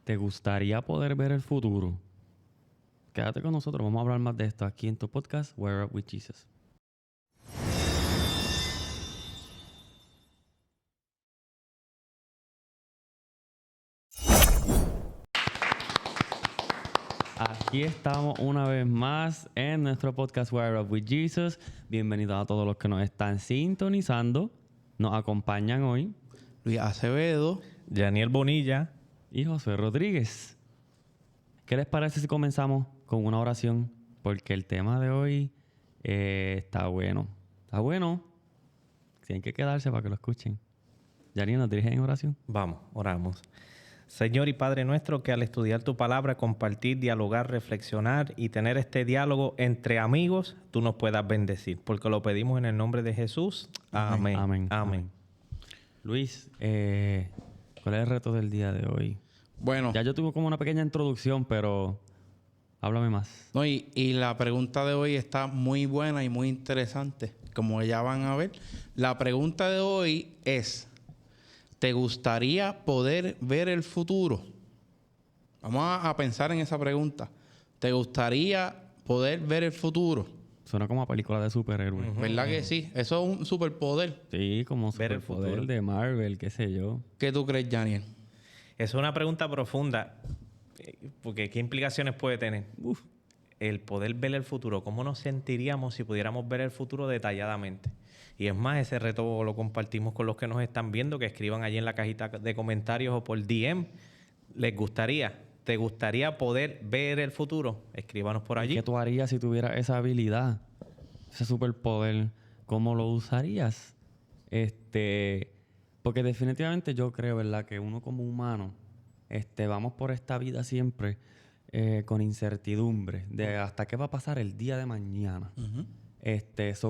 ¿Te gustaría poder ver el futuro? Quédate con nosotros, vamos a hablar más de esto aquí en tu podcast, We're Up With Jesus. Aquí estamos una vez más en nuestro podcast We're Up With Jesus. Bienvenidos a todos los que nos están sintonizando. Nos acompañan hoy Luis Acevedo, Daniel Bonilla y José Rodríguez. ¿Qué les parece si comenzamos con una oración? Porque el tema de hoy está bueno. Está bueno. Tienen que quedarse para que lo escuchen. Daniel, ¿nos dirigen en oración? Vamos, oramos. Señor y Padre nuestro, que al estudiar tu palabra, compartir, dialogar, reflexionar y tener este diálogo entre amigos, tú nos puedas bendecir. Porque lo pedimos en el nombre de Jesús. Amén. Amén. Amén. Luis, ¿cuál es el reto del día de hoy? bueno, Ya yo tuve como una pequeña introducción, pero háblame más. no, y la pregunta de hoy está muy buena y muy interesante, como ya van a ver. La pregunta de hoy es, ¿te gustaría poder ver el futuro? Vamos a pensar en esa pregunta. ¿Te gustaría poder ver el futuro? Suena como a película de superhéroes. ¿Verdad que sí? Eso es un superpoder. Sí, como Ver el superpoder futuro. de Marvel, qué sé yo. ¿Qué tú crees, Daniel? Es una pregunta profunda, porque ¿qué implicaciones puede tener? El poder ver el futuro. ¿Cómo nos sentiríamos si pudiéramos ver el futuro detalladamente? Y es más, ese reto lo compartimos con los que nos están viendo, que escriban allí en la cajita de comentarios o por DM. ¿Les gustaría? ¿Te gustaría poder ver el futuro? Escríbanos por allí. ¿Qué tú harías si tuvieras esa habilidad? Ese superpoder, ¿cómo lo usarías? Porque definitivamente yo creo, ¿verdad? Que uno como humano, vamos por esta vida siempre con incertidumbre de hasta qué va a pasar el día de mañana.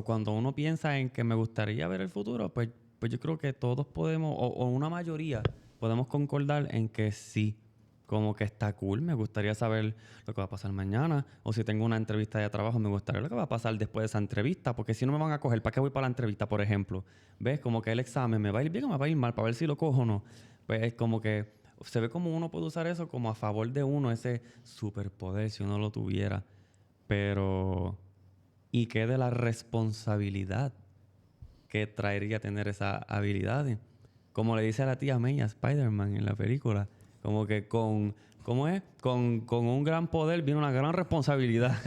Cuando uno piensa en que me gustaría ver el futuro, pues yo creo que todos podemos, o una mayoría, podemos concordar en que sí. Como que está cool, me gustaría saber lo que va a pasar mañana. O si tengo una entrevista de trabajo, me gustaría lo que va a pasar después de esa entrevista. Porque si no me van a coger, ¿para qué voy para la entrevista, por ejemplo? ¿Ves? Como que el examen me va a ir bien o me va a ir mal para ver si lo cojo o no. Pues es como que se ve como uno puede usar eso como a favor de uno, ese superpoder, si uno lo tuviera. Pero, ¿y qué de la responsabilidad que traería tener esas habilidades? Como le dice a la tía May a Spider-Man en la película. Como que ¿cómo es? Con un gran poder viene una gran responsabilidad.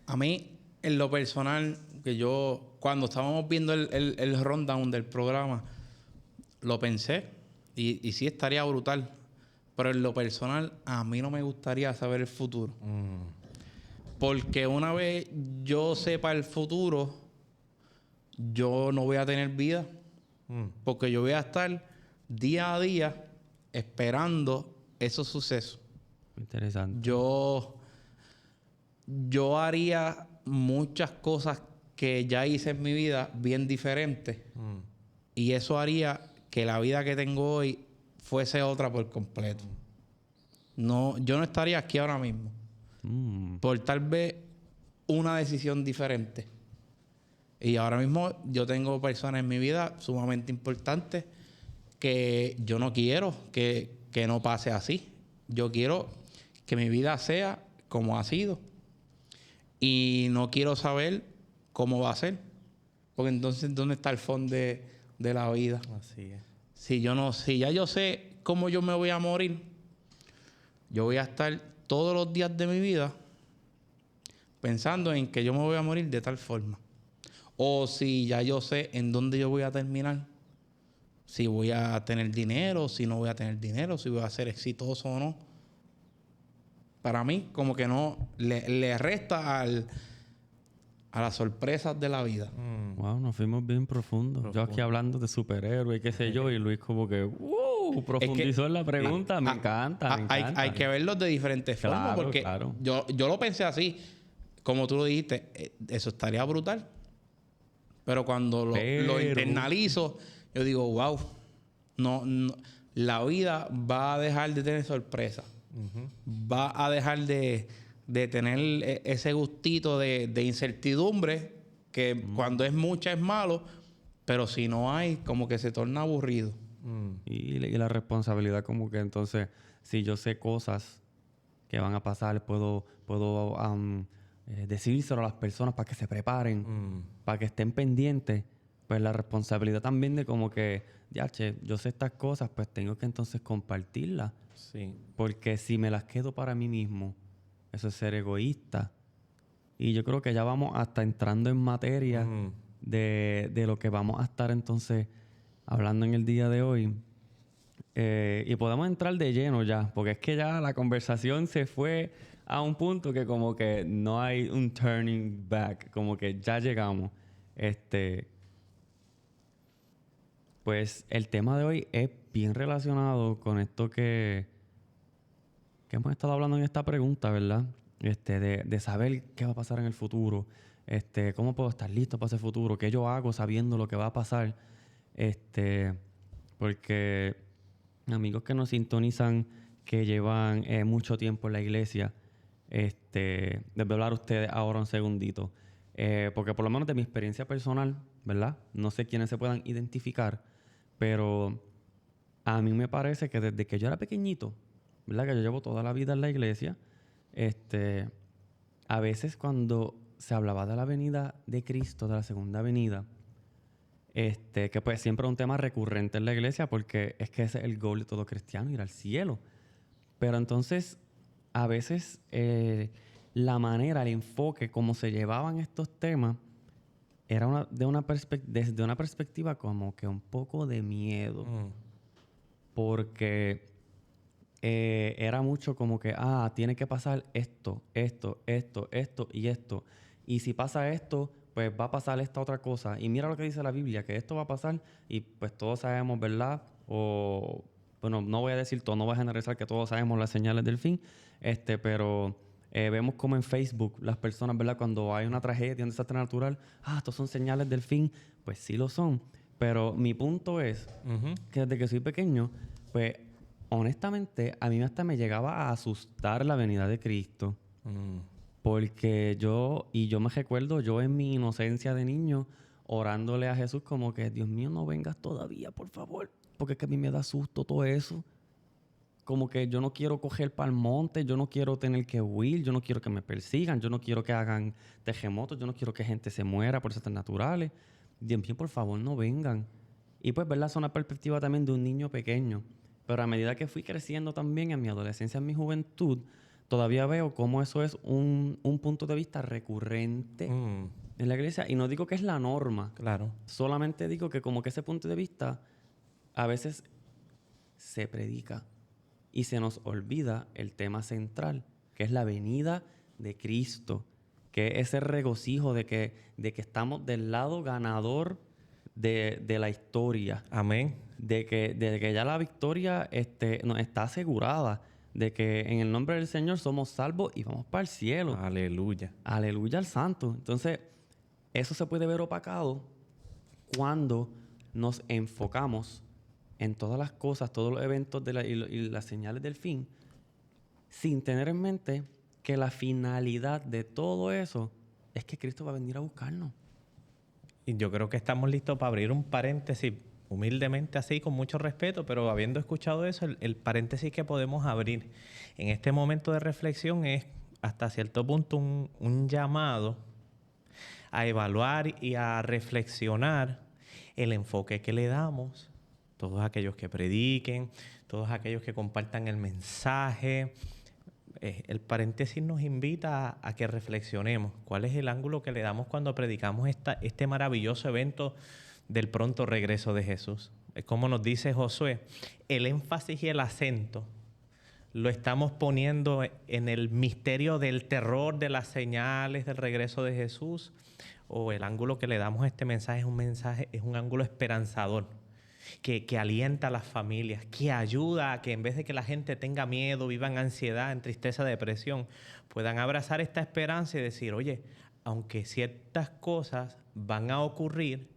A mí, en lo personal, que yo, cuando estábamos viendo el rundown del programa, lo pensé y sí estaría brutal. Pero en lo personal, a mí no me gustaría saber el futuro. Porque una vez yo sepa el futuro, yo no voy a tener vida. Porque yo voy a estar día a día esperando esos sucesos. Interesante. Yo haría muchas cosas que ya hice en mi vida bien diferentes. Y eso haría que la vida que tengo hoy fuese otra por completo. No, yo no estaría aquí ahora mismo. Por tal vez una decisión diferente. Y ahora mismo yo tengo personas en mi vida sumamente importantes que yo no quiero que no pase así. Yo quiero que mi vida sea como ha sido. Y no quiero saber cómo va a ser. Porque entonces, ¿dónde está el fondo de la vida? Así es. Si ya yo sé cómo yo me voy a morir, yo voy a estar todos los días de mi vida pensando en que yo me voy a morir de tal forma. O si ya yo sé en dónde yo voy a terminar. Si voy a tener dinero, si no voy a tener dinero, si voy a ser exitoso o no. Para mí, como que no le resta a las sorpresas de la vida. Wow, nos fuimos bien profundos. Yo aquí hablando de superhéroes, qué sé yo, y Luis como que profundizó en la pregunta. Me encanta. Hay que verlos de diferentes formas, porque claro. yo lo pensé así, como tú lo dijiste, eso estaría brutal. Pero cuando lo internalizo, yo digo, wow, no, la vida va a dejar de tener sorpresas. Va a dejar de tener ese gustito de incertidumbre, que cuando es mucha es malo, pero si no hay, como que se torna aburrido. Y la responsabilidad como que entonces, si yo sé cosas que van a pasar, puedo decírselo a las personas para que se preparen, para que estén pendientes. Pues la responsabilidad también de como que, ya, che, yo sé estas cosas, pues tengo que entonces compartirlas. Sí. Porque si me las quedo para mí mismo, eso es ser egoísta. Y yo creo que ya vamos hasta entrando en materia de lo que vamos a estar entonces hablando en el día de hoy. Y podemos entrar de lleno ya, porque es que ya la conversación se fue a un punto que como que no hay un turning back, como que ya llegamos. Pues el tema de hoy es bien relacionado con esto que hemos estado hablando en esta pregunta, ¿verdad? De saber qué va a pasar en el futuro, cómo puedo estar listo para ese futuro, qué yo hago sabiendo lo que va a pasar, porque amigos que nos sintonizan, que llevan mucho tiempo en la iglesia, les voy a hablar a ustedes ahora un segundito, porque por lo menos de mi experiencia personal, ¿verdad? No sé quiénes se puedan identificar, pero a mí me parece que desde que yo era pequeñito, ¿verdad? Que yo llevo toda la vida en la iglesia, a veces cuando se hablaba de la venida de Cristo, de la segunda venida, que pues siempre es un tema recurrente en la iglesia porque es que ese es el goal de todo cristiano, ir al cielo. Pero entonces, a veces la manera, el enfoque, cómo se llevaban estos temas, era desde una perspectiva como que un poco de miedo. Porque era mucho como que, tiene que pasar esto y esto. Y si pasa esto, pues va a pasar esta otra cosa. Y mira lo que dice la Biblia, que esto va a pasar y pues todos sabemos, ¿verdad? O, bueno, no voy a decir todo, no voy a generalizar que todos sabemos las señales del fin, pero vemos como en Facebook las personas, ¿verdad? Cuando hay una tragedia, un desastre natural, estos son señales del fin, pues sí lo son. Pero mi punto es que desde que soy pequeño, pues honestamente, a mí hasta me llegaba a asustar la venida de Cristo. Porque yo me recuerdo, yo en mi inocencia de niño, orándole a Jesús como que, Dios mío, no vengas todavía, por favor. Porque es que a mí me da susto todo eso. Como que yo no quiero coger para el monte, yo no quiero tener que huir, yo no quiero que me persigan, yo no quiero que hagan terremotos, yo no quiero que gente se muera por desastres naturales. Dios mío, por favor, no vengan. Y pues, ¿verdad? Es una perspectiva también de un niño pequeño. Pero a medida que fui creciendo también en mi adolescencia, en mi juventud, todavía veo cómo eso es un punto de vista recurrente en la iglesia. Y no digo que es la norma. Claro. Solamente digo que como que ese punto de vista a veces se predica y se nos olvida el tema central, que es la venida de Cristo, que es ese regocijo de que estamos del lado ganador de la historia. Amén. De que ya la victoria nos está asegurada, de que en el nombre del Señor somos salvos y vamos para el cielo. Aleluya. Aleluya al Santo. Entonces, eso se puede ver opacado cuando nos enfocamos en todas las cosas, todos los eventos y las señales del fin, sin tener en mente que la finalidad de todo eso es que Cristo va a venir a buscarnos. Y yo creo que estamos listos para abrir un paréntesis, humildemente así, con mucho respeto, pero habiendo escuchado eso, el paréntesis que podemos abrir en este momento de reflexión es hasta cierto punto un llamado a evaluar y a reflexionar el enfoque que le damos, todos aquellos que prediquen, todos aquellos que compartan el mensaje. El paréntesis nos invita a que reflexionemos cuál es el ángulo que le damos cuando predicamos este maravilloso evento del pronto regreso de Jesús. Es como nos dice Josué, el énfasis y el acento lo estamos poniendo en el misterio del terror, de las señales del regreso de Jesús, o el ángulo que le damos a este mensaje es un ángulo esperanzador, que alienta a las familias, que ayuda a que en vez de que la gente tenga miedo, viva en ansiedad, en tristeza, depresión, puedan abrazar esta esperanza y decir, oye, aunque ciertas cosas van a ocurrir,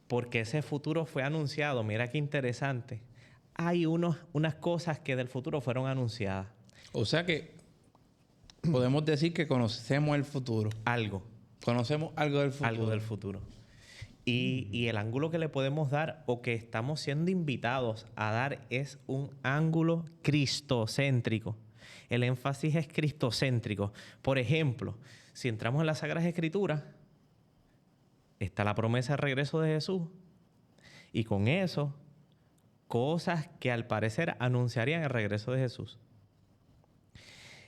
porque ese futuro fue anunciado, mira qué interesante, hay unas cosas que del futuro fueron anunciadas. O sea que podemos decir que conocemos el futuro. Algo. Conocemos algo del futuro. Algo del futuro. Y el ángulo que le podemos dar o que estamos siendo invitados a dar es un ángulo cristocéntrico. El énfasis es cristocéntrico. Por ejemplo, si entramos en las Sagradas Escrituras, está la promesa de regreso de Jesús. Y con eso, cosas que al parecer anunciarían el regreso de Jesús.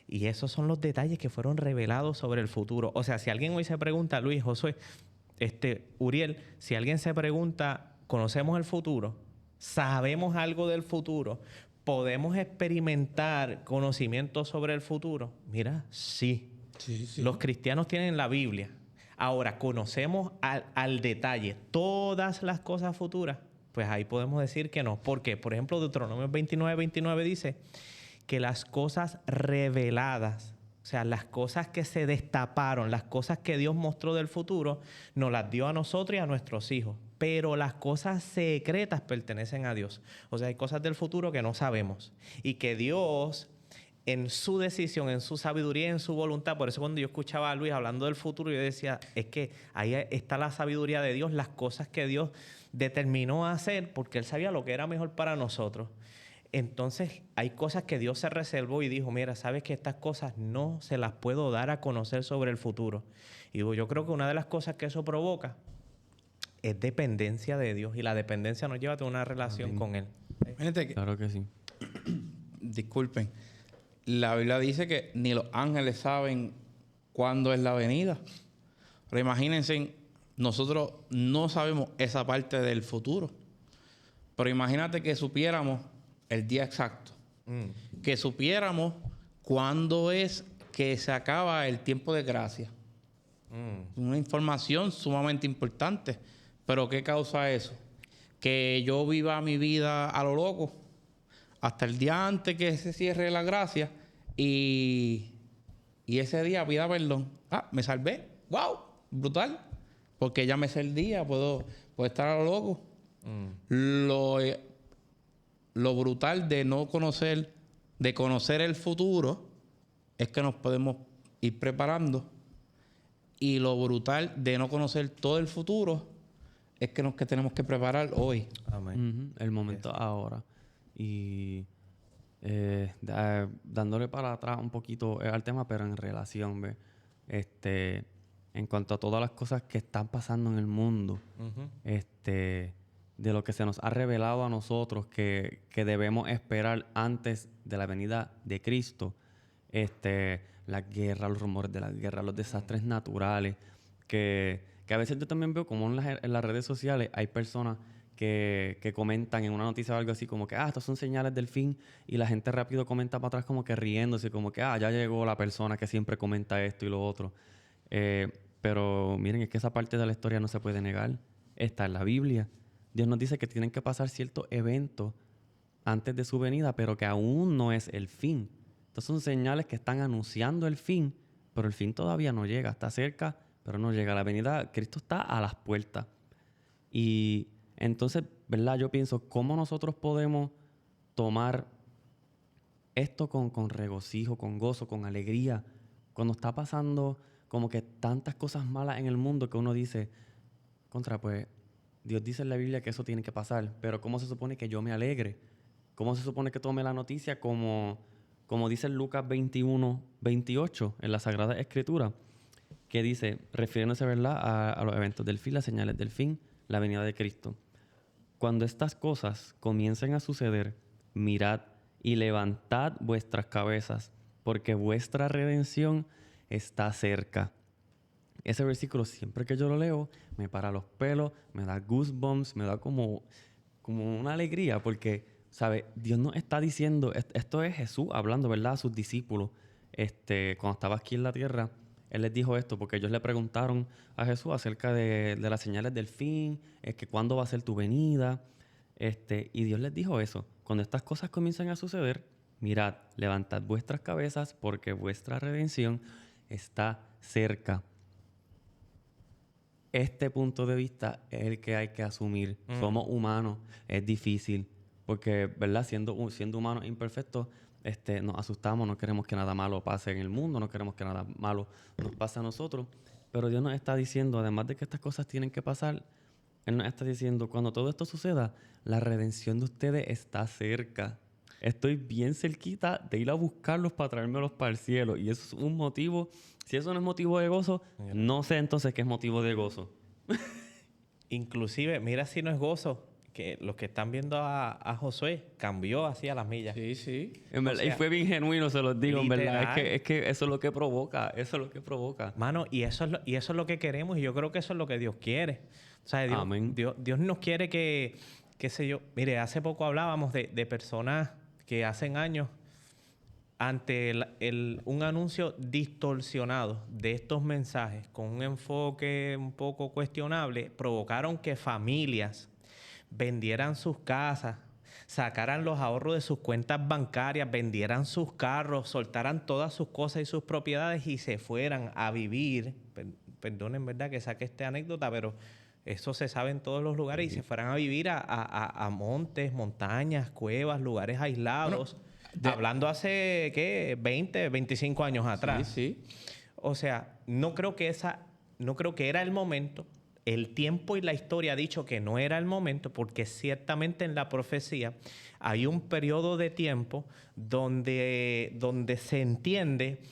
Y esos son los detalles que fueron revelados sobre el futuro. O sea, si alguien hoy se pregunta, Luis, Josué, Uriel, si alguien se pregunta, ¿conocemos el futuro? ¿Sabemos algo del futuro? ¿Podemos experimentar conocimiento sobre el futuro? Mira, sí. Sí. Los cristianos tienen la Biblia. Ahora, ¿conocemos al detalle todas las cosas futuras? Pues ahí podemos decir que no. ¿Por qué? Por ejemplo, Deuteronomio 29 dice que las cosas reveladas, o sea, las cosas que se destaparon, las cosas que Dios mostró del futuro, nos las dio a nosotros y a nuestros hijos. Pero las cosas secretas pertenecen a Dios. O sea, hay cosas del futuro que no sabemos. Y que Dios, en su decisión, en su sabiduría, en su voluntad, por eso cuando yo escuchaba a Luis hablando del futuro, yo decía, es que ahí está la sabiduría de Dios, las cosas que Dios determinó hacer, porque Él sabía lo que era mejor para nosotros. Entonces, hay cosas que Dios se reservó y dijo, mira, sabes que estas cosas no se las puedo dar a conocer sobre el futuro. Y digo, yo creo que una de las cosas que eso provoca es dependencia de Dios. Y la dependencia nos lleva a tener una relación con Él. Claro que sí. Disculpen. La Biblia dice que ni los ángeles saben cuándo es la venida. Pero imagínense, nosotros no sabemos esa parte del futuro. Pero imagínate que supiéramos el día exacto. Que supiéramos cuándo es que se acaba el tiempo de gracia. Una información sumamente importante. ¿Pero qué causa eso? Que yo viva mi vida a lo loco hasta el día antes que se cierre la gracia y ese día pida perdón. Me salvé. ¡Wow! Brutal. Porque ya me sé el día, puedo estar a lo loco. Lo brutal de no conocer, de conocer el futuro, es que nos podemos ir preparando. Y lo brutal de no conocer todo el futuro es que tenemos que preparar hoy. Amén. El momento ahora. Y dándole para atrás un poquito al tema, pero en relación, ¿ves? En cuanto a todas las cosas que están pasando en el mundo, de lo que se nos ha revelado a nosotros que debemos esperar antes de la venida de Cristo, la guerra, los rumores de la guerra, los desastres naturales, que a veces yo también veo como en las redes sociales hay personas que comentan en una noticia o algo así como que, estos son señales del fin, y la gente rápido comenta para atrás como que riéndose, como que, ya llegó la persona que siempre comenta esto y lo otro. Pero miren, es que esa parte de la historia no se puede negar. Está en la Biblia. Dios nos dice que tienen que pasar ciertos eventos antes de su venida, pero que aún no es el fin. Entonces son señales que están anunciando el fin, pero el fin todavía no llega. Está cerca, pero no llega. La venida, Cristo está a las puertas. Y entonces, ¿verdad? Yo pienso, ¿cómo nosotros podemos tomar esto con regocijo, con gozo, con alegría, cuando está pasando como que tantas cosas malas en el mundo que uno dice, pues Dios dice en la Biblia que eso tiene que pasar, pero ¿cómo se supone que yo me alegre? ¿Cómo se supone que tome la noticia como dice en Lucas 21:28 en la Sagrada Escritura? Que dice, refiriéndose, ¿verdad?, a los eventos del fin, las señales del fin, la venida de Cristo. Cuando estas cosas comiencen a suceder, mirad y levantad vuestras cabezas, porque vuestra redención está cerca. Ese versículo, siempre que yo lo leo, me para los pelos, me da goosebumps, me da como una alegría, porque, ¿sabe? Dios nos está diciendo, esto es Jesús hablando, ¿verdad?, a sus discípulos. Cuando estaba aquí en la tierra, Él les dijo esto, porque ellos le preguntaron a Jesús acerca de las señales del fin, que cuándo va a ser tu venida. Y Dios les dijo eso. Cuando estas cosas comiencen a suceder, mirad, levantad vuestras cabezas, porque vuestra redención está cerca. Este punto de vista es el que hay que asumir. Somos humanos, es difícil, porque, ¿verdad? Siendo humanos imperfectos, nos asustamos, no queremos que nada malo pase en el mundo, no queremos que nada malo nos pase a nosotros. Pero Dios nos está diciendo, además de que estas cosas tienen que pasar, Él nos está diciendo, cuando todo esto suceda, la redención de ustedes está cerca. Estoy bien cerquita de ir a buscarlos para traérmelos para el cielo. Y eso es un motivo. Si eso no es motivo de gozo, no sé entonces qué es motivo de gozo. Inclusive, mira si no es gozo, que los que están viendo a Josué cambió así a las millas. Sí, sí. En verdad, O sea, y fue bien genuino, se los digo, en verdad. literal. Es que eso es lo que provoca. Eso es lo que provoca. Mano, y eso es lo que queremos y yo creo que eso es lo que Dios quiere. O sea, Amén. Dios nos quiere que, qué sé yo. Mire, hace poco hablábamos de personas que hacen años ante un anuncio distorsionado de estos mensajes con un enfoque un poco cuestionable, provocaron que familias vendieran sus casas, sacaran los ahorros de sus cuentas bancarias, vendieran sus carros, soltaran todas sus cosas y sus propiedades y se fueran a vivir. Perdonen, ¿verdad?, que saque esta anécdota, pero eso se sabe en todos los lugares y se fueran a vivir a montes, montañas, cuevas, lugares aislados. Hablando hace, ¿qué? 20, 25 años atrás. Sí, sí. O sea, no creo que era el momento. El tiempo y la historia ha dicho que no era el momento, porque ciertamente en la profecía hay un periodo de tiempo donde se entiende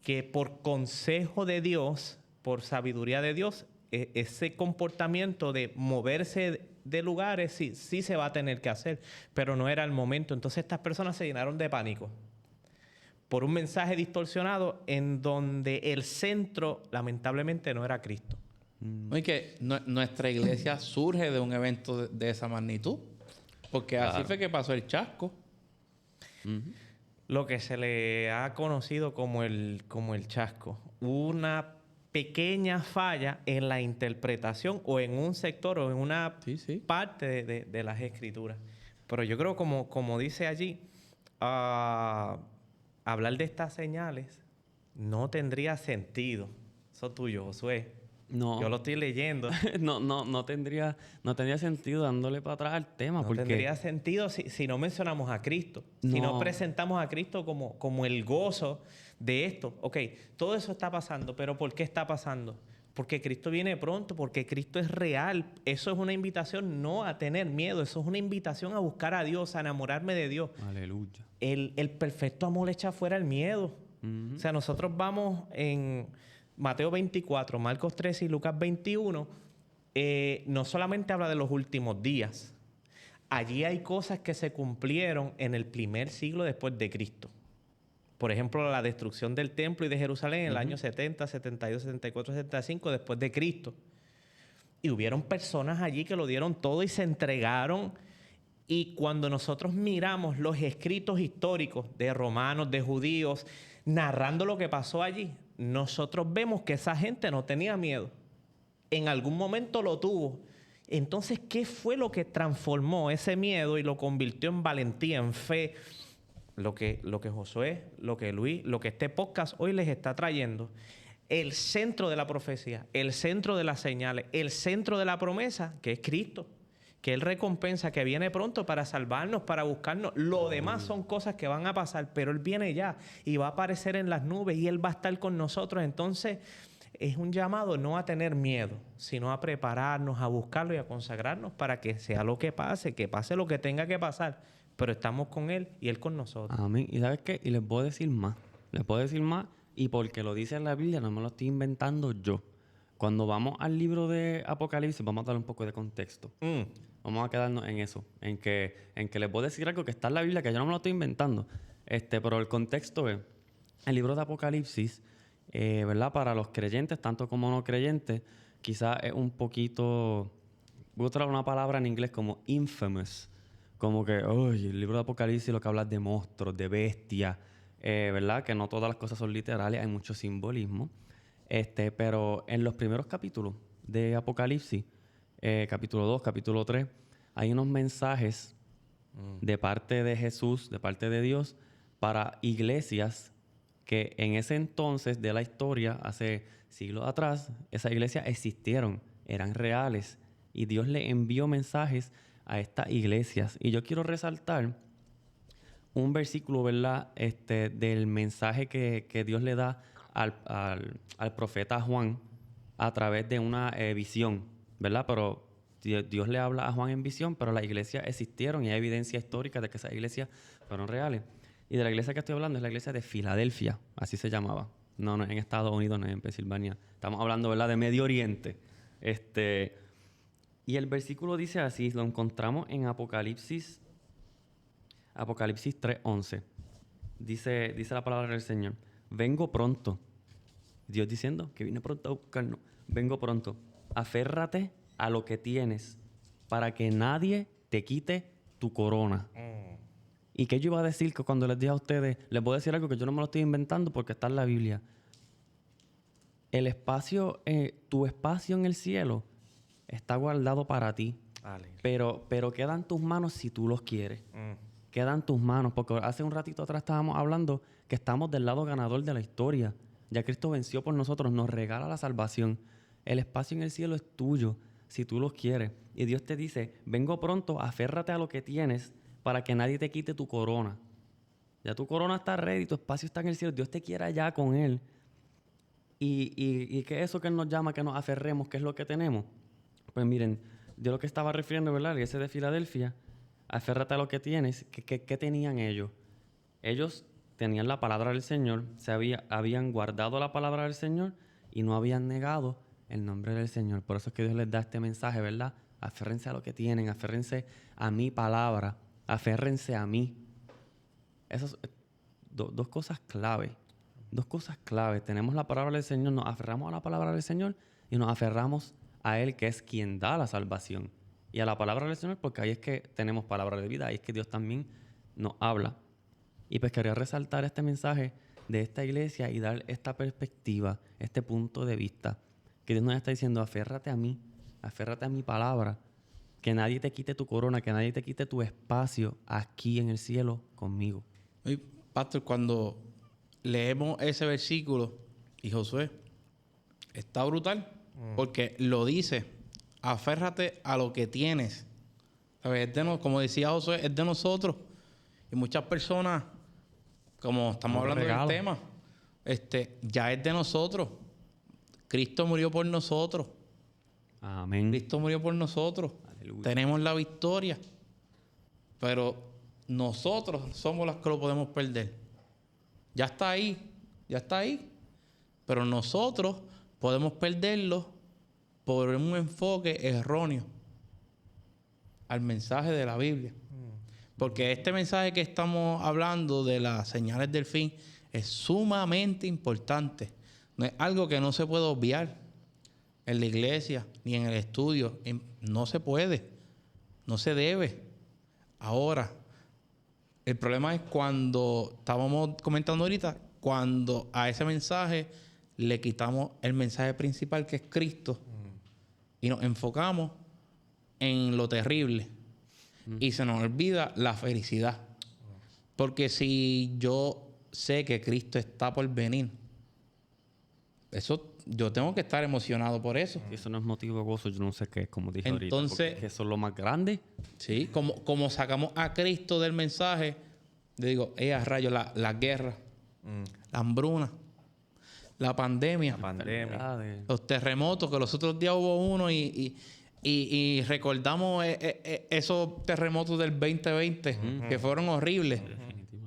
que por consejo de Dios, por sabiduría de Dios, ese comportamiento de moverse de lugares sí se va a tener que hacer, pero no era el momento. Entonces estas personas se llenaron de pánico por un mensaje distorsionado en donde el centro lamentablemente no era Cristo. Y que nuestra iglesia surge de un evento de esa magnitud. Porque así fue que pasó el chasco. Lo que se le ha conocido como el chasco. Una pequeña falla en la interpretación o en un sector o en una parte de las escrituras. Pero yo creo, como dice allí, hablar de estas señales no tendría sentido. Eso es tuyo, Josué. No. Yo lo estoy leyendo. no tendría sentido dándole para atrás al tema. No porque tendría sentido si no mencionamos a Cristo. Si no presentamos a Cristo como el gozo de esto. Ok, todo eso está pasando, pero ¿por qué está pasando? Porque Cristo viene pronto, porque Cristo es real. Eso es una invitación no a tener miedo. Eso es una invitación a buscar a Dios, a enamorarme de Dios. Aleluya. El perfecto amor echa fuera el miedo. O sea, nosotros vamos en Mateo 24, Marcos 13 y Lucas 21. No solamente habla de los últimos días. Allí hay cosas que se cumplieron en el primer siglo después de Cristo. Por ejemplo, la destrucción del templo y de Jerusalén en el año 70, 72, 74, 75 después de Cristo. Y hubieron personas allí que lo dieron todo y se entregaron. Y cuando nosotros miramos los escritos históricos de romanos, de judíos, narrando lo que pasó allí, nosotros vemos que esa gente no tenía miedo. En algún momento lo tuvo. Entonces, ¿qué fue lo que transformó ese miedo y lo convirtió en valentía, en fe? Lo que Josué, lo que Luis, lo que este podcast hoy les está trayendo. El centro de la profecía, el centro de las señales, el centro de la promesa, que es Cristo. Que Él recompensa, que viene pronto para salvarnos, para buscarnos. Lo demás son cosas que van a pasar, pero Él viene ya y va a aparecer en las nubes y Él va a estar con nosotros. Entonces, es un llamado no a tener miedo, sino a prepararnos, a buscarlo y a consagrarnos para que sea lo que pase lo que tenga que pasar. Pero estamos con Él y Él con nosotros. Amén. ¿Y sabes qué? Y les puedo decir más. Les puedo decir más y porque lo dice en la Biblia, no me lo estoy inventando yo. Cuando vamos al libro de Apocalipsis, vamos a dar un poco de contexto. Vamos a quedarnos en eso. En que les puedo decir algo que está en la Biblia, que yo no me lo estoy inventando. Pero el contexto es, el libro de Apocalipsis, ¿verdad? Para los creyentes, tanto como no creyentes, quizás es un poquito... Voy a usar una palabra en inglés como infamous. Como que, oye, el libro de Apocalipsis lo que habla es de monstruos, de bestias, ¿verdad? Que no todas las cosas son literales, hay mucho simbolismo. Pero en los primeros capítulos de Apocalipsis, capítulo 2, capítulo 3, hay unos mensajes de parte de Jesús, de parte de Dios, para iglesias que en ese entonces de la historia, hace siglos atrás, esas iglesias existieron, eran reales, y Dios le envió mensajes a estas iglesias. Y yo quiero resaltar un versículo, ¿verdad? Del mensaje que Dios le da al profeta Juan a través de una visión, ¿verdad? Pero Dios le habla a Juan en visión, pero las iglesias existieron y hay evidencia histórica de que esas iglesias fueron reales. Y de la iglesia que estoy hablando es la iglesia de Filadelfia, así se llamaba. No en Estados Unidos, no en Pensilvania. Estamos hablando, ¿verdad?, de Medio Oriente. Y el versículo dice así, lo encontramos en Apocalipsis 3:11. Dice la palabra del Señor: vengo pronto. Dios diciendo que viene pronto a buscarnos. Vengo pronto. Aférrate a lo que tienes para que nadie te quite tu corona. ¿Y qué yo iba a decir que cuando les dije a ustedes? Les voy a decir algo que yo no me lo estoy inventando porque está en la Biblia. El espacio, tu espacio en el cielo está guardado para ti. Pero queda en tus manos si tú los quieres. Queda en tus manos. Porque hace un ratito atrás estábamos hablando que estamos del lado ganador de la historia. Ya Cristo venció por nosotros, nos regala la salvación. El espacio en el cielo es tuyo si tú los quieres. Y Dios te dice, vengo pronto, aférrate a lo que tienes para que nadie te quite tu corona. Ya tu corona está ready, tu espacio está en el cielo. Dios te quiere allá con Él. ¿Y qué es eso que Él nos llama, que nos aferremos? ¿Qué es lo que tenemos? Pues miren, yo lo que estaba refiriendo, ¿verdad? Y ese de Filadelfia, aférrate a lo que tienes. ¿Qué tenían ellos? Ellos tenían la palabra del Señor, habían guardado la palabra del Señor y no habían negado el nombre del Señor. Por eso es que Dios les da este mensaje, ¿verdad? Aférrense a lo que tienen, aférrense a mi palabra, aférrense a mí. Esas dos cosas clave. Dos cosas clave. Tenemos la palabra del Señor, nos aferramos a la palabra del Señor y nos aferramos a Él, que es quien da la salvación. Y a la palabra del Señor, porque ahí es que tenemos palabra de vida, ahí es que Dios también nos habla. Y pues quería resaltar este mensaje de esta iglesia y dar esta perspectiva, este punto de vista, que Dios nos está diciendo, aférrate a mí, aférrate a mi palabra, que nadie te quite tu corona, que nadie te quite tu espacio aquí en el cielo conmigo. Y, pastor, cuando leemos ese versículo, y Josué, está brutal, porque lo dice, aférrate a lo que tienes. ¿Sabes? Como decía Josué, es de nosotros. Y muchas personas, como estamos hablando del tema, ya es de nosotros. Cristo murió por nosotros. Amén. Cristo murió por nosotros. Aleluya. Tenemos la victoria. Pero nosotros somos los que lo podemos perder. Ya está ahí. Pero nosotros podemos perderlo por un enfoque erróneo al mensaje de la Biblia. Porque este mensaje que estamos hablando de las señales del fin es sumamente importante. No es algo que no se puede obviar en la iglesia ni en el estudio. No se puede. No se debe. Ahora, el problema es cuando estábamos comentando ahorita, cuando a ese mensaje le quitamos el mensaje principal, que es Cristo, y nos enfocamos en lo terrible. Y se nos olvida la felicidad. Porque si yo sé que Cristo está por venir, eso yo tengo que estar emocionado por eso. Si eso no es motivo de gozo, yo no sé qué es, como dije entonces, ahorita. Porque eso es lo más grande. Sí, como sacamos a Cristo del mensaje, le digo, a rayos, la guerra, la hambruna, la pandemia, los terremotos, que los otros días hubo uno y recordamos esos terremotos del 2020 que fueron horribles.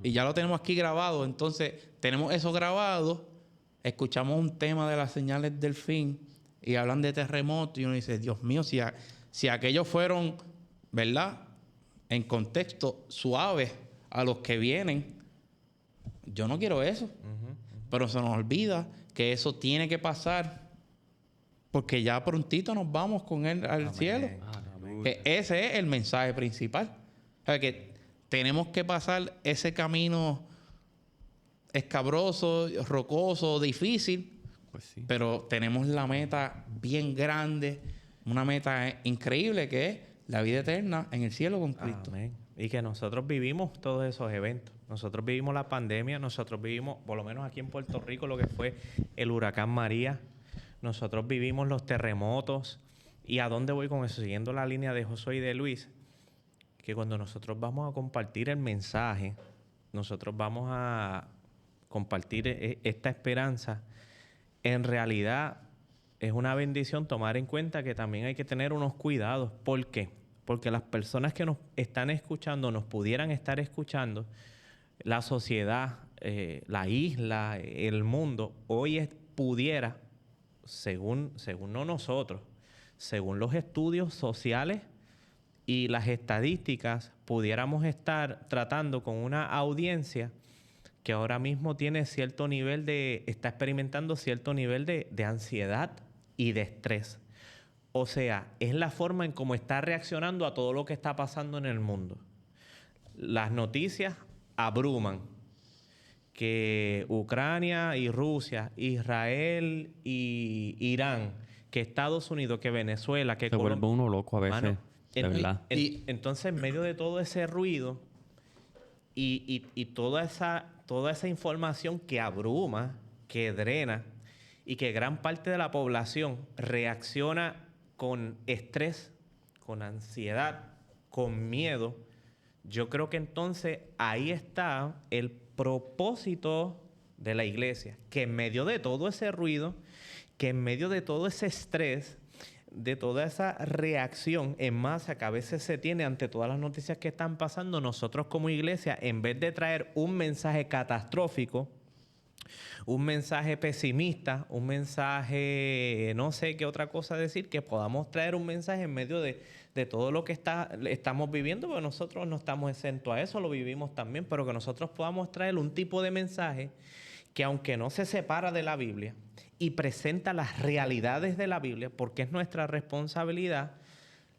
Y ya lo tenemos aquí grabado. Entonces, tenemos eso grabado. Escuchamos un tema de las señales del fin y hablan de terremotos. Y uno dice, Dios mío, si aquellos fueron, ¿verdad?, en contexto suave a los que vienen, yo no quiero eso. Pero se nos olvida que eso tiene que pasar, porque ya prontito nos vamos con Él al cielo. Que ese es el mensaje principal. O sea, que tenemos que pasar ese camino escabroso, rocoso, difícil. Pues sí. Pero tenemos la meta bien grande, una meta increíble, que es la vida eterna en el cielo con Cristo. Amén. Y que nosotros vivimos todos esos eventos. Nosotros vivimos la pandemia, nosotros vivimos, por lo menos aquí en Puerto Rico, lo que fue el huracán María. Nosotros vivimos los terremotos. ¿Y a dónde voy con eso? Siguiendo la línea de Josué y de Luis, que cuando nosotros vamos a compartir el mensaje, nosotros vamos a compartir esta esperanza, en realidad es una bendición tomar en cuenta que también hay que tener unos cuidados. ¿Por qué? Porque las personas que nos están escuchando, nos pudieran estar escuchando, la sociedad, la isla, el mundo, hoy pudiera, según no nosotros, según los estudios sociales y las estadísticas, pudiéramos estar tratando con una audiencia que ahora mismo tiene cierto nivel está experimentando cierto nivel de ansiedad y de estrés. O sea, es la forma en cómo está reaccionando a todo lo que está pasando en el mundo. Las noticias abruman. Que Ucrania y Rusia, Israel y Irán, que Estados Unidos, que Venezuela, que Se vuelve uno loco a veces, Mano, de verdad. Entonces, en medio de todo ese ruido y toda esa información que abruma, que drena, y que gran parte de la población reacciona con estrés, con ansiedad, con miedo, yo creo que entonces ahí está el propósito de la iglesia, que en medio de todo ese ruido, que en medio de todo ese estrés, de toda esa reacción en masa que a veces se tiene ante todas las noticias que están pasando, nosotros como iglesia, en vez de traer un mensaje catastrófico, un mensaje pesimista, un mensaje, no sé qué otra cosa decir, que podamos traer un mensaje en medio de todo lo que estamos viviendo, porque nosotros no estamos exentos a eso, lo vivimos también, pero que nosotros podamos traer un tipo de mensaje que, aunque no se separa de la Biblia y presenta las realidades de la Biblia, porque es nuestra responsabilidad,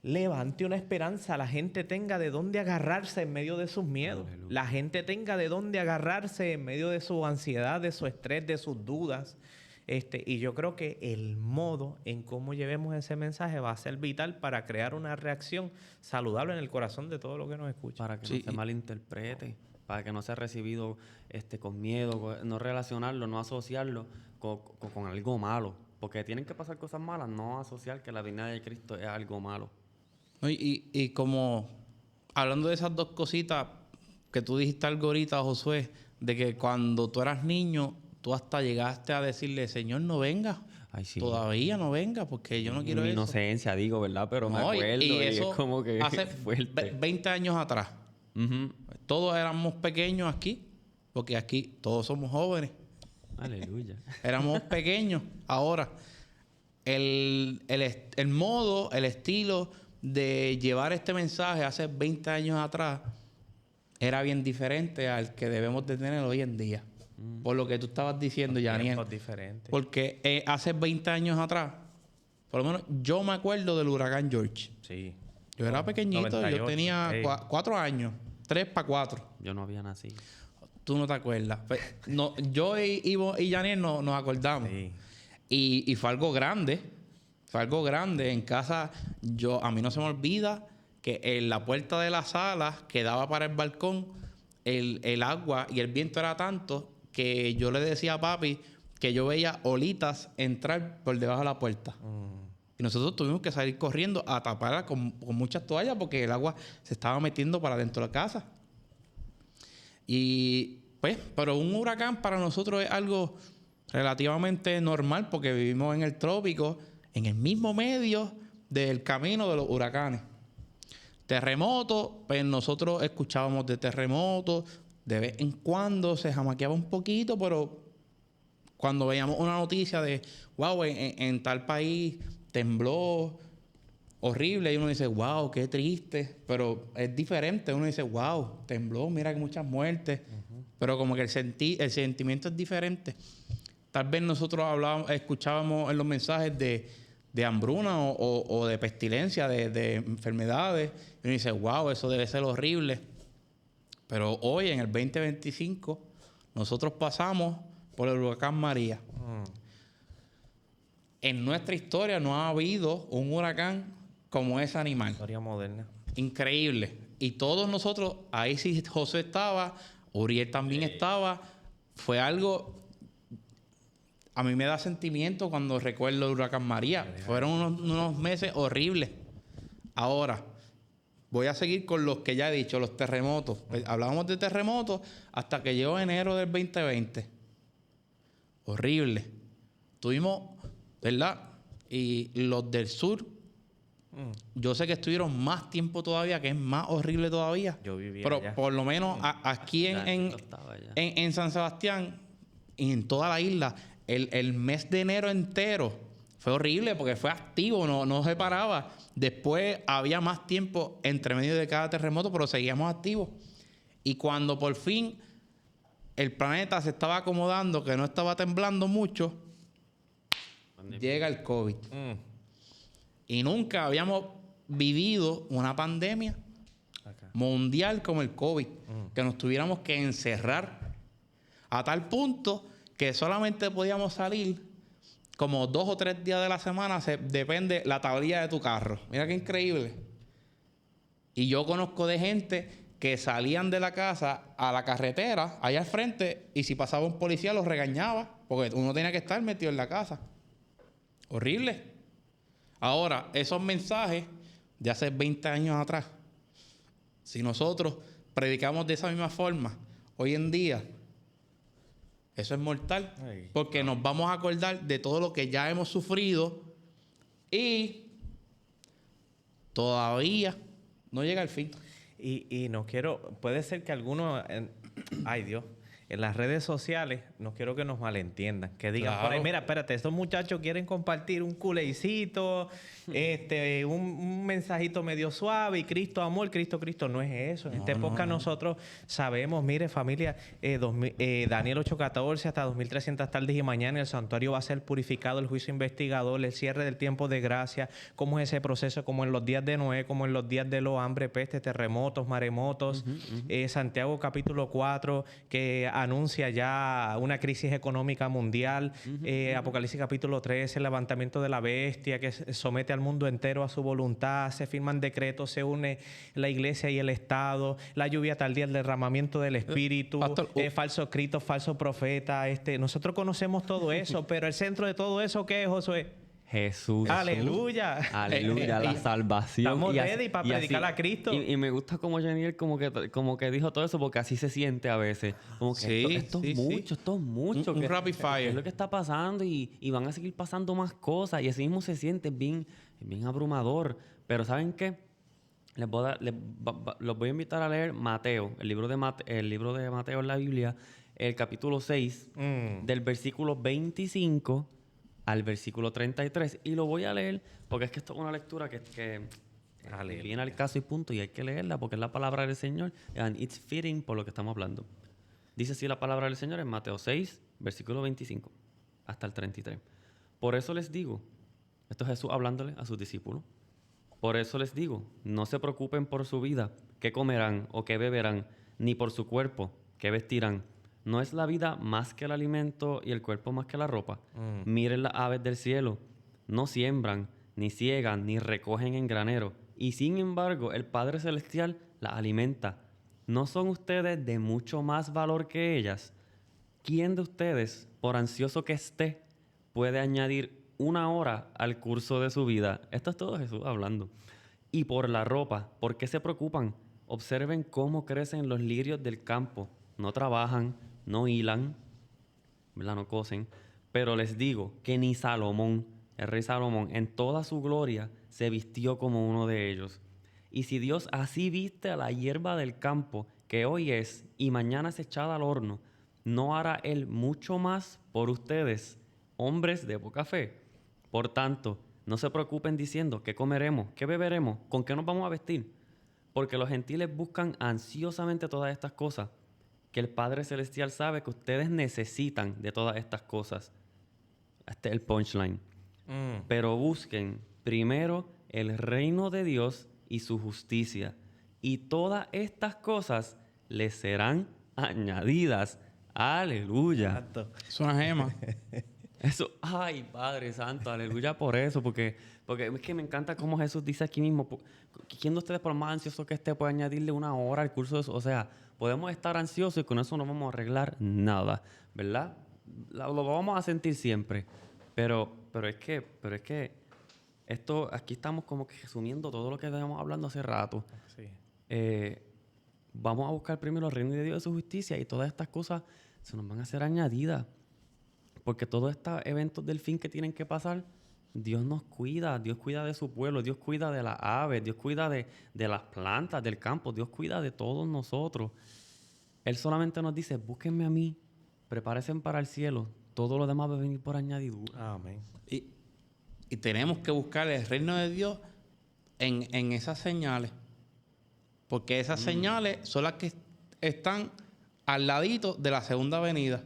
levante una esperanza, la gente tenga de dónde agarrarse en medio de sus miedos. Aleluya. La gente tenga de dónde agarrarse en medio de su ansiedad, de su estrés, de sus dudas. Y yo creo que el modo en cómo llevemos ese mensaje va a ser vital para crear una reacción saludable en el corazón de todo lo que nos escucha. Para que no se malinterprete, para que no sea recibido con miedo, no relacionarlo, no asociarlo con algo malo. Porque tienen que pasar cosas malas, no asociar que la venida de Cristo es algo malo. Y como hablando de esas dos cositas que tú dijiste algo ahorita, Josué, de que cuando tú eras niño, tú hasta llegaste a decirle, Señor, no venga. Ay, sí. Todavía no venga, porque yo no quiero mi eso. inocencia, digo, ¿verdad? Pero no, me acuerdo y eso es como que hace fuerte. 20 años atrás. Uh-huh. Todos éramos pequeños aquí, porque aquí todos somos jóvenes. Aleluya. Éramos pequeños. Ahora, el modo, el estilo de llevar este mensaje hace 20 años atrás era bien diferente al que debemos de tener hoy en día. Por lo que tú estabas diciendo, Yaniel. Porque hace 20 años atrás, por lo menos yo me acuerdo del huracán George. Sí. Yo era pequeñito, 98, yo tenía 4 años, 3 para 4. Yo no había nacido. Tú no te acuerdas. No, yo y Yaniel nos acordamos. Sí. Y fue algo grande. Fue algo grande. En casa, a mí no se me olvida que en la puerta de la sala que daba para el balcón, el agua y el viento era tanto que yo le decía a papi que yo veía olitas entrar por debajo de la puerta. Y nosotros tuvimos que salir corriendo a taparla con muchas toallas porque el agua se estaba metiendo para dentro de la casa. Y pues, pero un huracán para nosotros es algo relativamente normal porque vivimos en el trópico, en el mismo medio del camino de los huracanes. Terremotos, pues nosotros escuchábamos de terremotos, de vez en cuando se jamaqueaba un poquito, pero cuando veíamos una noticia de, wow, en tal país tembló horrible, y uno dice, wow, qué triste, pero es diferente. Uno dice, wow, tembló, mira que muchas muertes, pero como que el sentimiento es diferente. Tal vez nosotros escuchábamos en los mensajes de hambruna o de pestilencia, de enfermedades, y uno dice, wow, eso debe ser horrible. Pero hoy, en el 2025, nosotros pasamos por el huracán María. En nuestra historia no ha habido un huracán como ese animal. Historia moderna. Increíble. Y todos nosotros, ahí sí José estaba, Uriel también estaba. Fue algo... A mí me da sentimiento cuando recuerdo el huracán María. Fueron unos meses horribles. Ahora, voy a seguir con los que ya he dicho, los terremotos. Hablábamos de terremotos hasta que llegó enero del 2020. Horrible. Tuvimos, ¿verdad? Y los del sur, yo sé que estuvieron más tiempo todavía, que es más horrible todavía. Yo vivía pero allá. por lo menos aquí en San Sebastián y en toda la isla, el mes de enero entero fue horrible porque fue activo, no se paraba. Después había más tiempo entre medio de cada terremoto, pero seguíamos activos. Y cuando por fin el planeta se estaba acomodando, que no estaba temblando mucho, llega el COVID. Y nunca habíamos vivido una pandemia mundial como el COVID, que nos tuviéramos que encerrar a tal punto que solamente podíamos salir como 2 o 3 días de la semana, depende la tablilla de tu carro. Mira qué increíble. Y yo conozco de gente que salían de la casa a la carretera, allá al frente, y si pasaba un policía los regañaba, porque uno tenía que estar metido en la casa. Horrible. Ahora, esos mensajes de hace 20 años atrás, si nosotros predicamos de esa misma forma, hoy en día, eso es mortal. Porque nos vamos a acordar de todo lo que ya hemos sufrido y todavía no llega el fin. Y no quiero... Puede ser que algunos... ay, Dios. En las redes sociales, no quiero que nos malentiendan. Que digan por ahí, mira, espérate, estos muchachos quieren compartir un culecito, un mensajito medio suave y Cristo amor, Cristo. No es eso. En este podcast nosotros sabemos, mire, familia, Daniel 8:14 hasta 2300 tardes y mañana el santuario va a ser purificado, el juicio investigador, el cierre del tiempo de gracia, cómo es ese proceso, como en los días de Noé, como en los días de los hambre, peste, terremotos, maremotos. Santiago capítulo 4, que anuncia ya una crisis económica mundial. Apocalipsis capítulo 3, el levantamiento de la bestia que somete al mundo entero a su voluntad. Se firman decretos, se une la iglesia y el Estado. La lluvia tardía, el derramamiento del Espíritu. Falsos cristos, falsos profetas. Nosotros conocemos todo eso, pero el centro de todo eso, ¿qué es, Josué? Jesús. Aleluya. Aleluya, la salvación. Estamos ready para predicar a Cristo. Y me gusta como Janiel como que dijo todo eso, porque así se siente a veces. Como que esto es mucho. Un rapid fire. Es lo que está pasando y van a seguir pasando más cosas. Y así mismo se siente bien abrumador. Pero ¿saben qué? Los voy a invitar a leer Mateo, el libro de Mateo en la Biblia, el capítulo 6, del versículo 25 al versículo 33. Y lo voy a leer porque es que esto es una lectura que viene al caso y punto, y hay que leerla porque es la palabra del Señor. And it's fitting por lo que estamos hablando. Dice así la palabra del Señor en Mateo 6, versículo 25 hasta el 33. Por eso les digo, esto es Jesús hablándole a sus discípulos. Por eso les digo, no se preocupen por su vida, qué comerán o qué beberán, ni por su cuerpo, qué vestirán. ¿No es la vida más que el alimento y el cuerpo más que la ropa? Miren las aves del cielo. No siembran, ni ciegan, ni recogen en granero. Y sin embargo, el Padre Celestial las alimenta. ¿No son ustedes de mucho más valor que ellas? ¿Quién de ustedes, por ansioso que esté, puede añadir 1 hora al curso de su vida? Esto es todo Jesús hablando. Y por la ropa, ¿por qué se preocupan? Observen cómo crecen los lirios del campo. No trabajan, no hilan, ¿verdad? No cosen. Pero les digo que ni Salomón, el rey Salomón, en toda su gloria, se vistió como uno de ellos. Y si Dios así viste a la hierba del campo, que hoy es y mañana es echada al horno, ¿no hará Él mucho más por ustedes, hombres de poca fe? Por tanto, no se preocupen diciendo qué comeremos, qué beberemos, con qué nos vamos a vestir. Porque los gentiles buscan ansiosamente todas estas cosas, que el Padre Celestial sabe que ustedes necesitan de todas estas cosas. Este es el punchline. Pero busquen primero el reino de Dios y su justicia, y todas estas cosas les serán añadidas. ¡Aleluya! Exacto. Es una gema. Eso, ay, Padre Santo, aleluya por eso, porque es que me encanta cómo Jesús dice aquí mismo, ¿quién de ustedes por más ansioso que esté puede añadirle 1 hora al curso de eso? O sea, podemos estar ansiosos y con eso no vamos a arreglar nada, ¿verdad? Lo vamos a sentir siempre, pero es que esto, aquí estamos como que resumiendo todo lo que estábamos hablando hace rato. Sí. Vamos a buscar primero el reino de Dios y su justicia, y todas estas cosas se nos van a ser añadidas. Porque todos estos eventos del fin que tienen que pasar Dios nos cuida, Dios cuida de su pueblo, Dios cuida de las aves, Dios cuida de las plantas del campo, Dios cuida de todos nosotros. Él solamente nos dice, búsquenme a mí, prepárense para el cielo, todo lo demás va a venir por añadidura. Amén. Y tenemos que buscar el reino de Dios en esas señales. Porque esas señales son las que están al ladito de la segunda venida.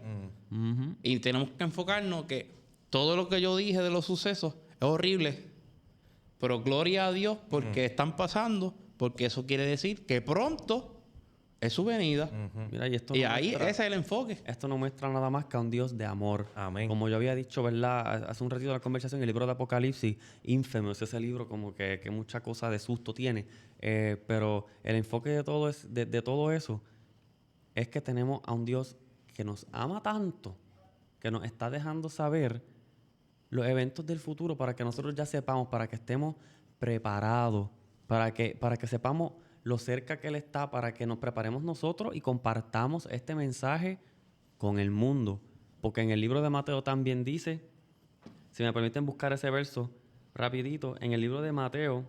Ujú. Y tenemos que enfocarnos que todo lo que yo dije de los sucesos es horrible. Pero gloria a Dios porque están pasando, porque eso quiere decir que pronto es su venida. Mira, y esto Y no ahí muestra- ese es el enfoque. Esto no muestra nada más que a un Dios de amor. Amén. Como yo había dicho, ¿verdad? Hace un ratito de la conversación, el libro de Apocalipsis, Infamous, ese libro como que mucha cosa de susto tiene. Pero el enfoque de todo, de todo eso es que tenemos a un Dios que nos ama tanto, que nos está dejando saber los eventos del futuro para que nosotros ya sepamos, para que estemos preparados, para que sepamos lo cerca que Él está, para que nos preparemos nosotros y compartamos este mensaje con el mundo. Porque en el libro de Mateo también dice, si me permiten buscar ese verso rapidito, en el libro de Mateo,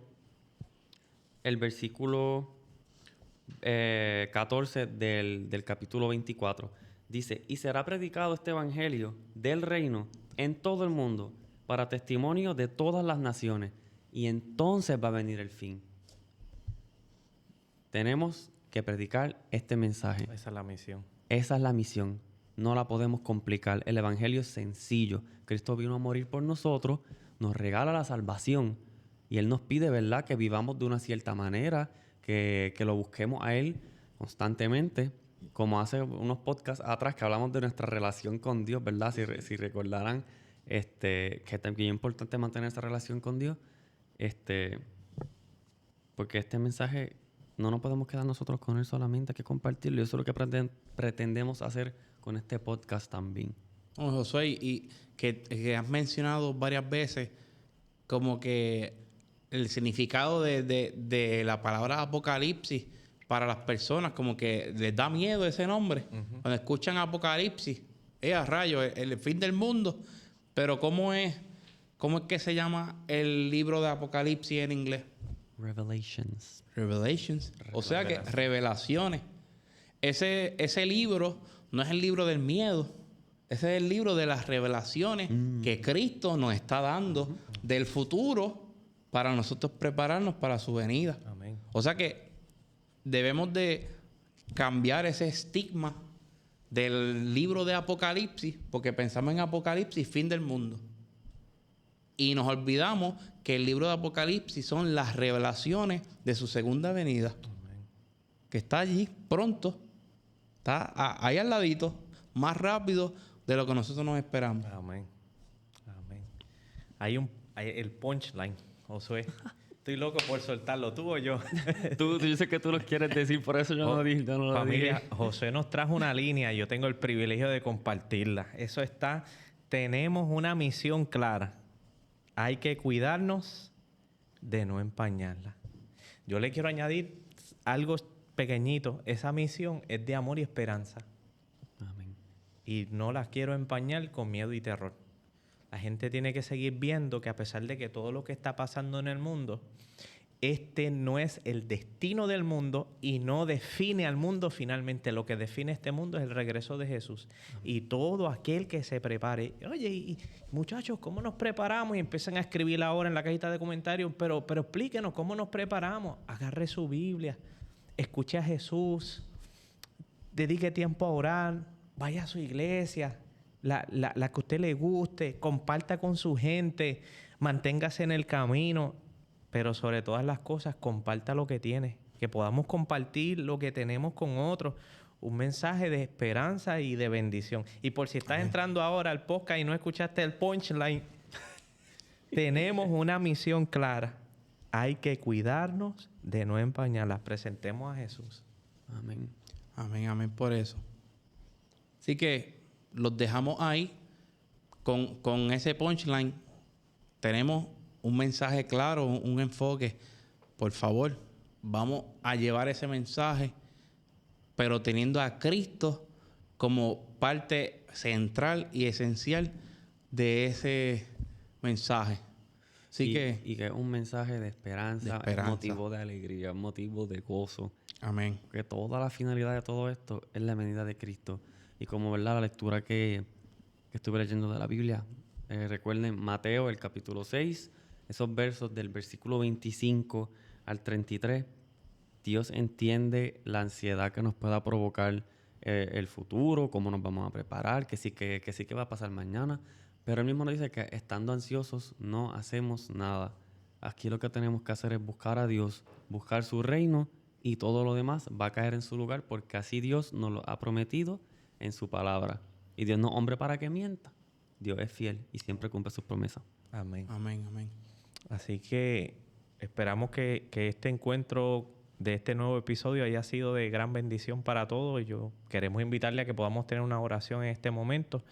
el versículo 14 del capítulo 24, dice, y será predicado este evangelio del reino en todo el mundo para testimonio de todas las naciones, y entonces va a venir el fin. Tenemos que predicar este mensaje. Esa es la misión. Esa es la misión. No la podemos complicar. El evangelio es sencillo. Cristo vino a morir por nosotros, nos regala la salvación y Él nos pide, ¿verdad?, que vivamos de una cierta manera, que lo busquemos a Él constantemente. Como hace unos podcasts atrás que hablamos de nuestra relación con Dios, ¿verdad? Si recordarán, que es también importante mantener esa relación con Dios, porque este mensaje no nos podemos quedar nosotros con él solamente, hay que compartirlo. Y eso es lo que pretendemos hacer con este podcast también. Oh, Josué, y que has mencionado varias veces como que el significado de la palabra apocalipsis para las personas, como que les da miedo ese nombre. Cuando escuchan apocalipsis, a rayo, el fin del mundo. Pero ¿cómo es que se llama el libro de Apocalipsis en inglés? Revelations. Revelations. O sea que revelaciones. Ese libro no es el libro del miedo. Ese es el libro de las revelaciones que Cristo nos está dando del futuro para nosotros prepararnos para su venida. Amén. O sea que debemos de cambiar ese estigma del libro de Apocalipsis, porque pensamos en Apocalipsis, fin del mundo. Y nos olvidamos que el libro de Apocalipsis son las revelaciones de su segunda venida. Amén. Que está allí pronto. Está ahí al ladito, más rápido de lo que nosotros nos esperamos. Amén. Amén. Hay el punchline, Josué. Estoy loco por soltarlo. ¿Tú o yo? Yo sé que tú lo quieres decir, por eso yo no lo dije. Yo no lo Familia, dije. Josué nos trajo una línea y yo tengo el privilegio de compartirla. Eso está. Tenemos una misión clara. Hay que cuidarnos de no empañarla. Yo le quiero añadir algo pequeñito. Esa misión es de amor y esperanza. Amén. Y no la quiero empañar con miedo y terror. La gente tiene que seguir viendo que a pesar de que todo lo que está pasando en el mundo, este no es el destino del mundo y no define al mundo finalmente. Lo que define este mundo es el regreso de Jesús. Y todo aquel que se prepare. Oye, y muchachos, ¿cómo nos preparamos? Y empiezan a escribir ahora en la cajita de comentarios, pero explíquenos cómo nos preparamos. Agarre su Biblia, escuche a Jesús, dedique tiempo a orar, vaya a su iglesia, la que a usted le guste, comparta con su gente, manténgase en el camino. Pero sobre todas las cosas, comparta lo que tiene. Que podamos compartir lo que tenemos con otros. Un mensaje de esperanza y de bendición. Y por si estás entrando ahora al podcast y no escuchaste el punchline, tenemos una misión clara. Hay que cuidarnos de no empañarlas. Presentemos a Jesús. Amén. Amén, amén por eso. Así que los dejamos ahí con ese punchline. Tenemos un mensaje claro, un enfoque. Por favor, vamos a llevar ese mensaje, pero teniendo a Cristo como parte central y esencial de ese mensaje. Así y que es un mensaje de esperanza, es motivo de alegría, motivo de gozo. Amén. Que toda la finalidad de todo esto es la venida de Cristo. Y como, ¿verdad? La lectura que estuve leyendo de la Biblia, recuerden Mateo, el capítulo 6, esos versos del versículo 25 al 33, Dios entiende la ansiedad que nos pueda provocar el futuro, cómo nos vamos a preparar, que sí que va a pasar mañana. Pero él mismo nos dice que estando ansiosos no hacemos nada. Aquí lo que tenemos que hacer es buscar a Dios, buscar su reino y todo lo demás va a caer en su lugar porque así Dios nos lo ha prometido en su palabra. Y Dios no es hombre para que mienta. Dios es fiel y siempre cumple sus promesas. Amén. Amén, amén. Así que esperamos que este encuentro de este nuevo episodio haya sido de gran bendición para todos. Queremos invitarle a que podamos tener una oración en este momento.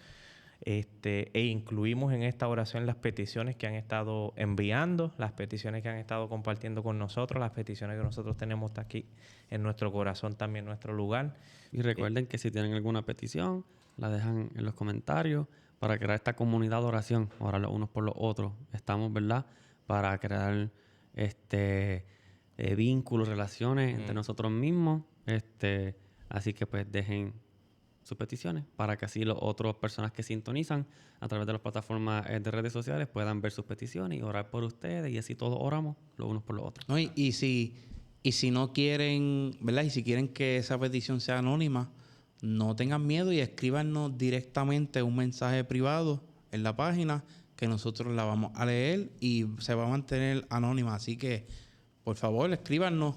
E incluimos en esta oración las peticiones que han estado enviando, las peticiones que han estado compartiendo con nosotros, las peticiones que nosotros tenemos aquí en nuestro corazón, también en nuestro lugar. Y recuerden que si tienen alguna petición, la dejan en los comentarios para crear esta comunidad de oración, orar los unos por los otros. Estamos, ¿verdad?, para crear vínculos, relaciones entre nosotros mismos. Así que pues dejen sus peticiones para que así las otras personas que sintonizan a través de las plataformas de redes sociales puedan ver sus peticiones y orar por ustedes y así todos oramos los unos por los otros. No, y si no quieren, ¿verdad? Y si quieren que esa petición sea anónima, no tengan miedo y escríbanos directamente un mensaje privado en la página que nosotros la vamos a leer y se va a mantener anónima. Así que, por favor, escríbanos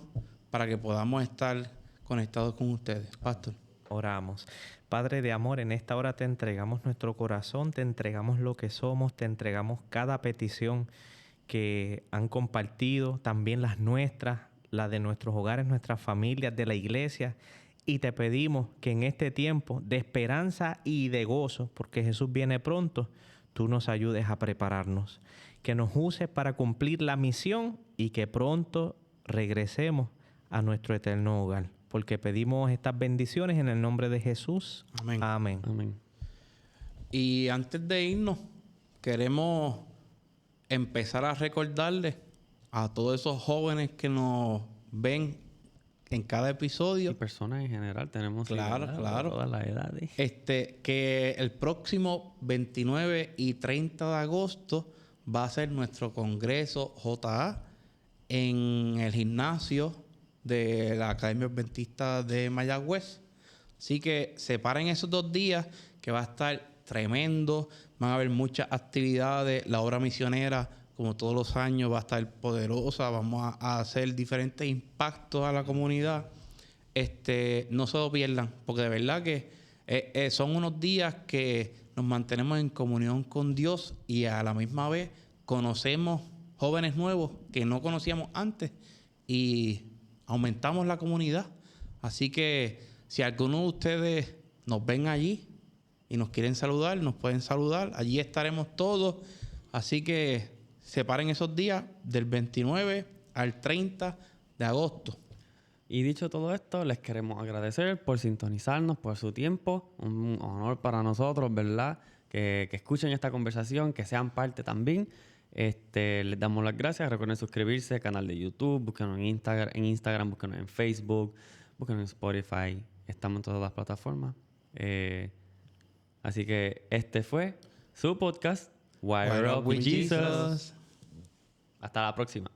para que podamos estar conectados con ustedes. Pastor. Oramos. Padre de amor, en esta hora te entregamos nuestro corazón, te entregamos lo que somos, te entregamos cada petición que han compartido, también las nuestras, las de nuestros hogares, nuestras familias, de la iglesia. Y te pedimos que en este tiempo de esperanza y de gozo, porque Jesús viene pronto, tú nos ayudes a prepararnos. Que nos uses para cumplir la misión y que pronto regresemos a nuestro eterno hogar. Porque pedimos estas bendiciones en el nombre de Jesús. Amén. Amén. Amén. Y antes de irnos, queremos empezar a recordarles a todos esos jóvenes que nos ven en cada episodio. Y personas en general tenemos Claro. todas las edades. Que el próximo 29 y 30 de agosto va a ser nuestro congreso JA en el gimnasio de la Academia Adventista de Mayagüez. Así que separen esos 2 días que va a estar tremendo. Van a haber muchas actividades. La obra misionera, como todos los años, va a estar poderosa. Vamos a hacer diferentes impactos a la comunidad. No se lo pierdan, porque de verdad que son unos días que nos mantenemos en comunión con Dios y a la misma vez conocemos jóvenes nuevos que no conocíamos antes y aumentamos la comunidad. Así que si alguno de ustedes nos ven allí y nos quieren saludar, nos pueden saludar. Allí estaremos todos. Así que separen esos días del 29 al 30 de agosto. Y dicho todo esto, les queremos agradecer por sintonizarnos, por su tiempo. Un honor para nosotros, ¿verdad? Que escuchen esta conversación, que sean parte también. Les damos las gracias. Recuerden suscribirse al canal de YouTube, búsquenos en Instagram, búsquenos en Facebook, búsquenos en Spotify. Estamos en todas las plataformas. Así que este fue su podcast, Wire Up with Jesus. Hasta la próxima.